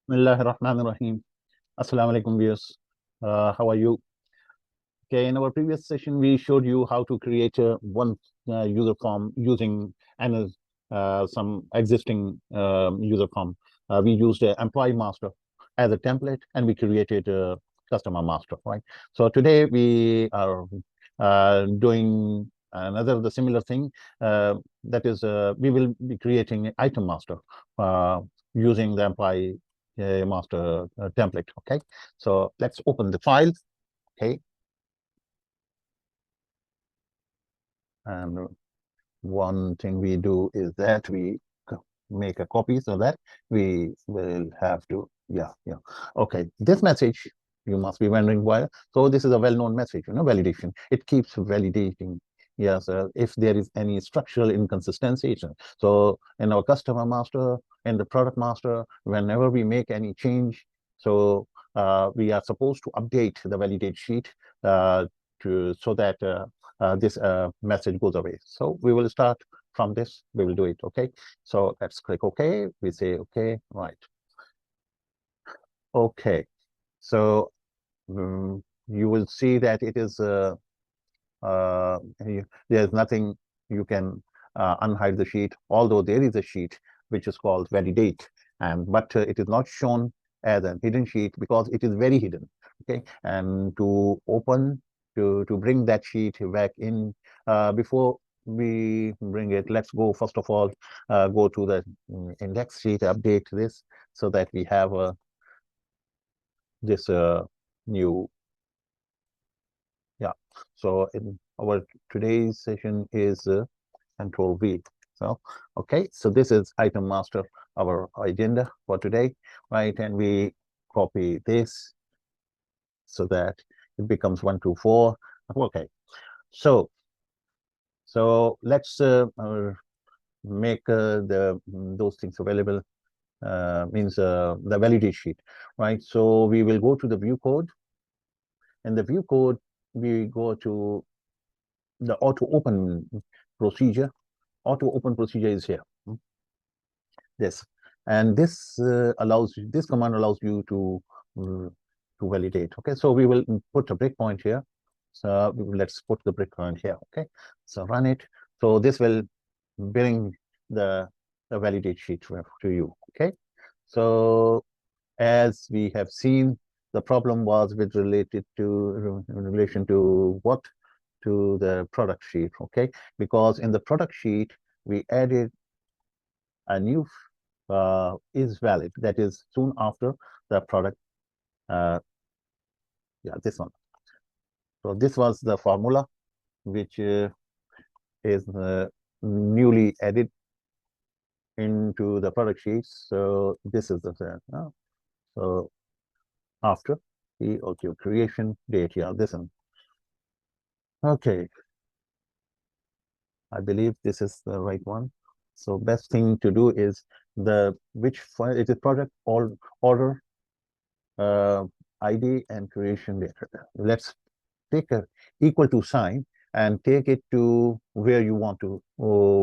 Bismillahirrahmanirrahim. Assalamu alaikum, viewers. How are you? Okay, in our previous session, we showed you how to create one user form using some existing user form. We used employee master as a template, and we created a customer master, right? So today we are doing the similar thing. That is, we will be creating an item master using the employee master template. Okay, so let's open the file. Okay, and one thing we do is that we make a copy so that we will have to, yeah. Okay, this message, you must be wondering why. So this is a well-known message, validation. It keeps validating, yes, if there is any structural inconsistency. So in our customer master, in the product master, whenever we make any change, so we are supposed to update the validate sheet so that this message goes away. So we will start from this. We will do it. Okay. So let's click OK. We say OK. Right. Okay. So you will see that it is there's nothing you can unhide the sheet, although there is a sheet which is called validate, but it is not shown as a hidden sheet because it is very hidden. Okay, and to open to bring that sheet back in, before we bring it, let's go first of all go to the index sheet, update this so that we have this new. Yeah, so in our today's session is Control V. So okay, so this is item master, our agenda for today, right? And we copy this so that it becomes 1, 2, 4. Okay, so let's make those things available. Means the validate sheet, right? So we will go to the view code. In the view code, we go to the auto open procedure. Auto open procedure is here. This, and this this command allows you to validate. Okay, so we will put a breakpoint here. So let's put the breakpoint here. Okay, so run it. So this will bring the validate sheet to you. Okay, so as we have seen, the problem was with related to in relation to what, to the product sheet. Okay, because in the product sheet we added a new is valid, that is soon after the product. Yeah, this one. So this was the formula which is newly added into the product sheet. So this is the so after the okay, creation date. Yeah, this one. Okay, I believe this is the right one. So best thing to do is the which file it is product order ID and creation date. Let's take a equal to sign and take it to where you want to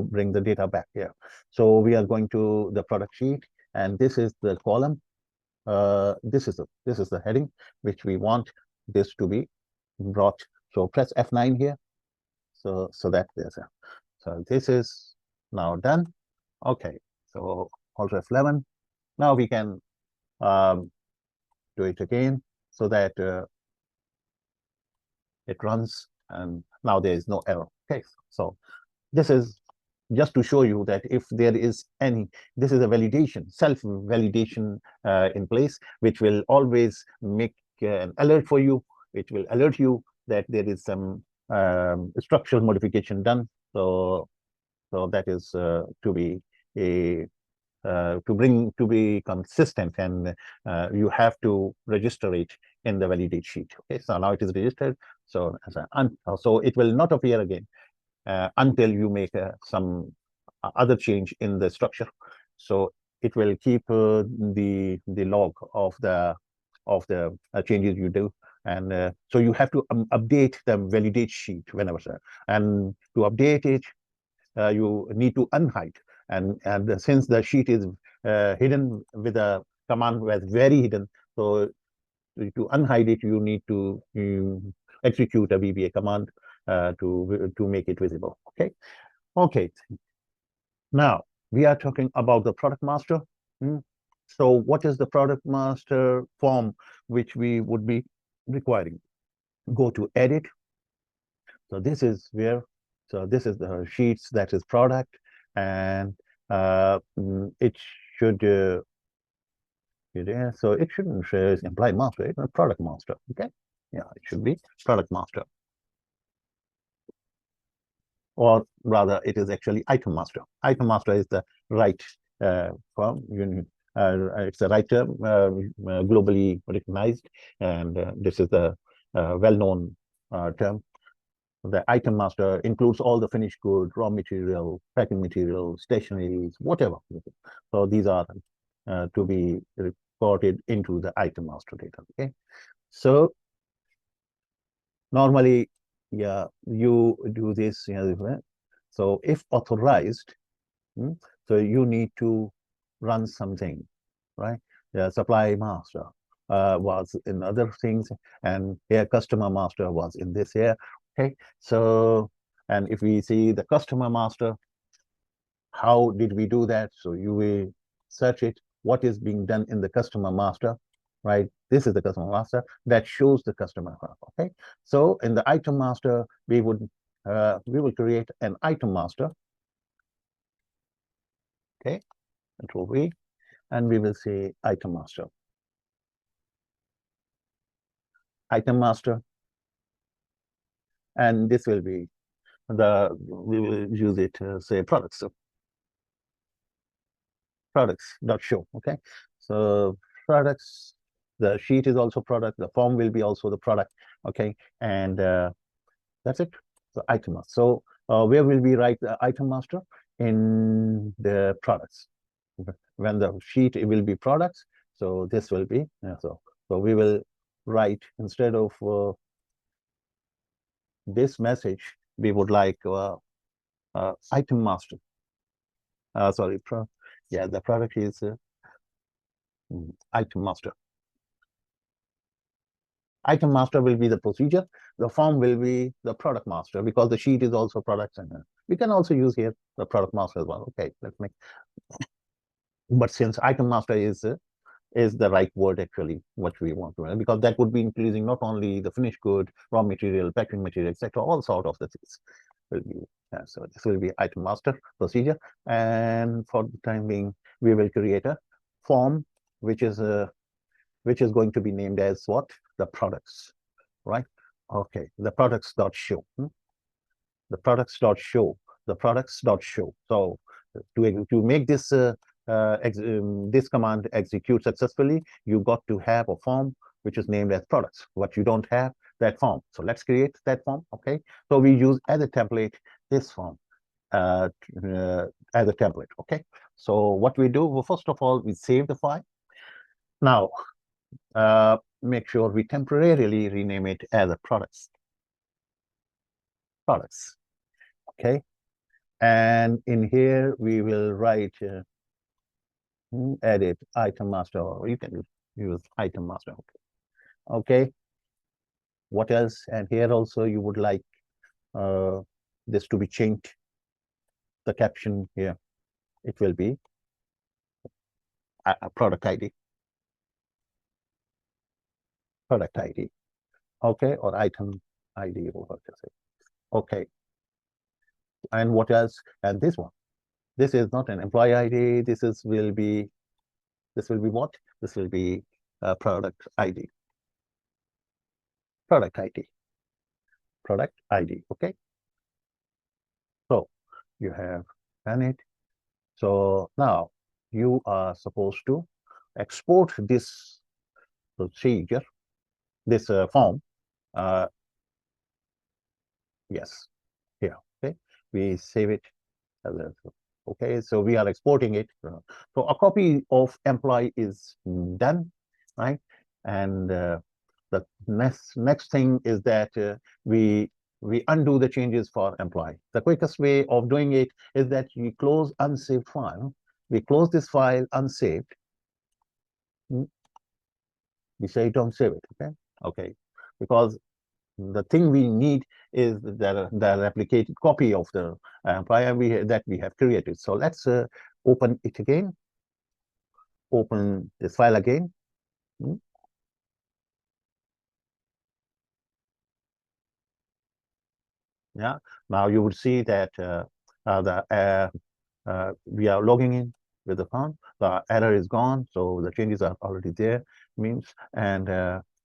bring the data back here. So we are going to the product sheet, and this is the column. This is the heading which we want this to be brought. So press F9 here. So that there's a, so this is now done. Okay, so Alt F11. Now we can do it again so that it runs, and now there is no error. Okay, so this is just to show you that if there is any, this is a validation, self-validation in place, which will always make an alert for you, which will alert you that there is some structural modification done. So that is to be a to be consistent, and you have to register it in the validate sheet. Okay, so now it is registered. So so it will not appear again until you make some other change in the structure. So it will keep the log of the changes you do, and so you have to update the validate sheet whenever, and to update it you need to unhide, and since the sheet is hidden with a command was very hidden. So to unhide it, you need to execute a VBA command to make it visible. Okay. Okay. Now we are talking about the product master. So what is the product master form which we would be requiring? Go to edit. So this is where, so this is the sheets, that is product, and it should, so it shouldn't say employee master, it's a product master. Okay. Yeah, it should be product master. Or rather, it is actually item master. Item master is the right form. It's a right term, globally recognized, and this is the well-known term. The item master includes all the finished good, raw material, packing material, stationaries, whatever. So these are to be reported into the item master data. Okay. So normally, yeah, you do this. So if authorized, so you need to run something, right? The supply master was in other things, and here customer master was in this here. Okay, so and if we see the customer master, how did we do that? So you will search it. What is being done in the customer master, right? This is the customer master that shows the customer. Okay, so in the item master, we will create an item master. Okay, Control V, and we will say item master. Item master, and this will be we will use it say products. So products.show. Okay, so products, the sheet is also product, the form will be also the product. Okay, and that's it. So item master. So where will we write the item master? In the products. When the sheet, it will be products, so this will be so we will write, instead of this message, we would like item master. Sorry, yeah, the product is item master. Item master will be the procedure. The form will be the product master, because the sheet is also products, and we can also use here the product master as well. Okay, let's make. But since item master is the right word, actually, what we want to, because that would be including not only the finished good, raw material, packing material, etc., all sort of the things will be. So this will be item master procedure, and for the time being, we will create a form which is going to be named as what? The products, right? Okay, the products.show. The products.show. The products.show. So to make this this command execute successfully, you got to have a form which is named as products. What you don't have, that form. So let's create that form. Okay. So we use as a template this form as a template. Okay. So what we do, well, first of all, we save the file. Now, make sure we temporarily rename it as a products. Products. Okay. And in here, we will write edit item master, or you can use item master. Okay. What else? And here also, you would like this to be changed. The caption here, it will be a product ID. Product ID. Okay, or item ID. Okay. And what else? And this one. This is not an employee ID. This will be what? This will be product ID. Product ID. Product ID. Okay. So you have done it. So now you are supposed to export this procedure, this form. Yes, here. Okay, we save it. Okay, so we are exporting it. So a copy of employee is done, right? And the next thing is that we undo the changes for employee. The quickest way of doing it is that we close unsaved file. We close this file unsaved. we say don't save it. Okay, because the thing we need is the replicated copy of the employer that we have created. So let's open it again. Open this file again. Yeah. Now you would see that we are logging in with the account. The error is gone, so the changes are already there. Means and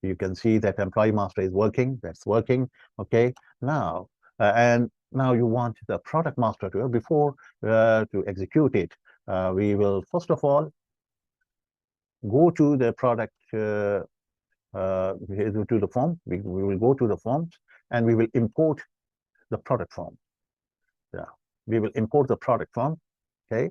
you can see that employee master is working. That's working. Okay. Now and now you want the product master to before to execute it. We will first of all go to the product to the form. We will go to the forms and we will import the product form. Yeah, we will import the product form. Okay,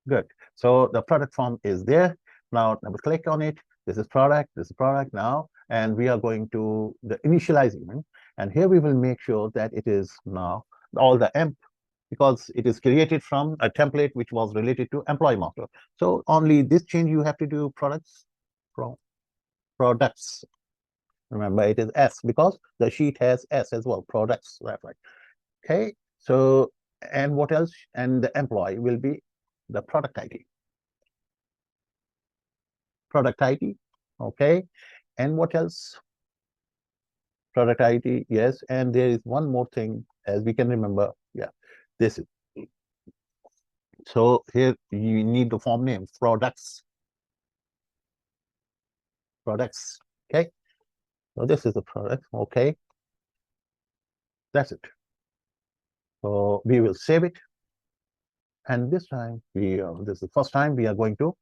good. So the product form is there. Now double click on it. This is product now, and we are going to the initializing. And here we will make sure that it is now all the emp, because it is created from a template which was related to employee master. So only this change you have to do products from products. Remember, it is S because the sheet has S as well. Products, right? Okay. So, and what else? And the employee will be the product ID. Product ID. Okay. And what else? Product ID. Yes. And there is one more thing, as we can remember. Yeah. This is. So here you need the form name products. Products. Okay. So this is the product. Okay. That's it. So we will save it. And this time this is the first time we are going to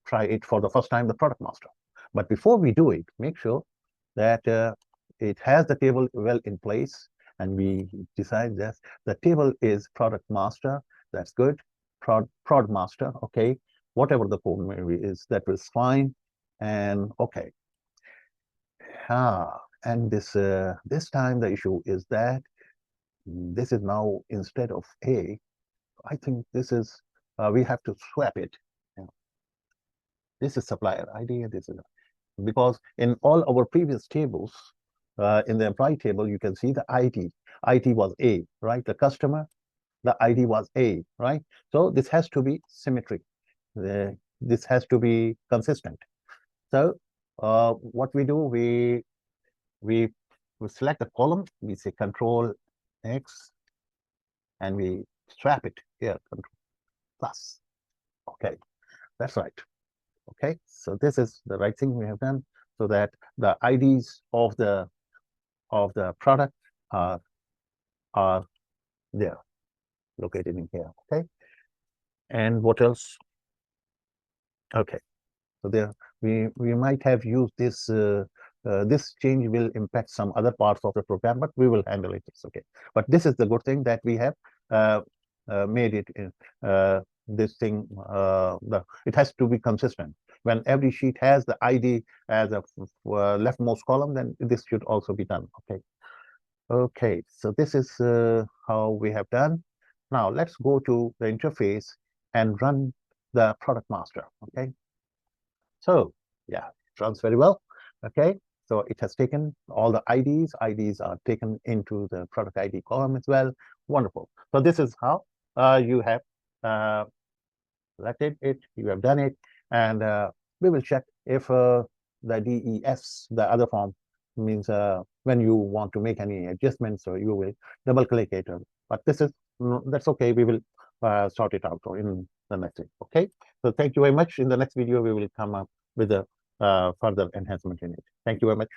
try it for the first time, the product master. But before we do it, make sure that it has the table well in place, and we decide that the table is product master. That's good. Prod master. Okay, whatever the code maybe is, that was fine. And okay. And this time the issue is that this is now instead of A. I think this is we have to swap it. This is supplier ID. This is because in all our previous tables, in the employee table, you can see the ID. ID was A, right? The customer, the ID was A, right? So this has to be symmetric. This has to be consistent. So what we do, we select the column. We say Control X, and we swap it here. Control plus. Okay, that's right. Okay, so this is the right thing we have done, so that the IDs of the product are there, located in here. Okay, and what else? Okay, so there we might have used this. This change will impact some other parts of the program, but we will handle it. It's okay. But this is the good thing that we have made it in this thing. It has to be consistent. When every sheet has the ID as a leftmost column, then this should also be done. Okay. Okay. So this is how we have done. Now let's go to the interface and run the product master. Okay. So yeah, it runs very well. Okay. So it has taken all the IDs. IDs are taken into the product ID column as well. Wonderful. So this is how you have selected it. You have done it, and we will check if the DES, the other form, means when you want to make any adjustments, so you will double click it. But this is that's okay. We will sort it out in the next thing. Okay. So thank you very much. In the next video, we will come up with a further enhancement in it. Thank you very much.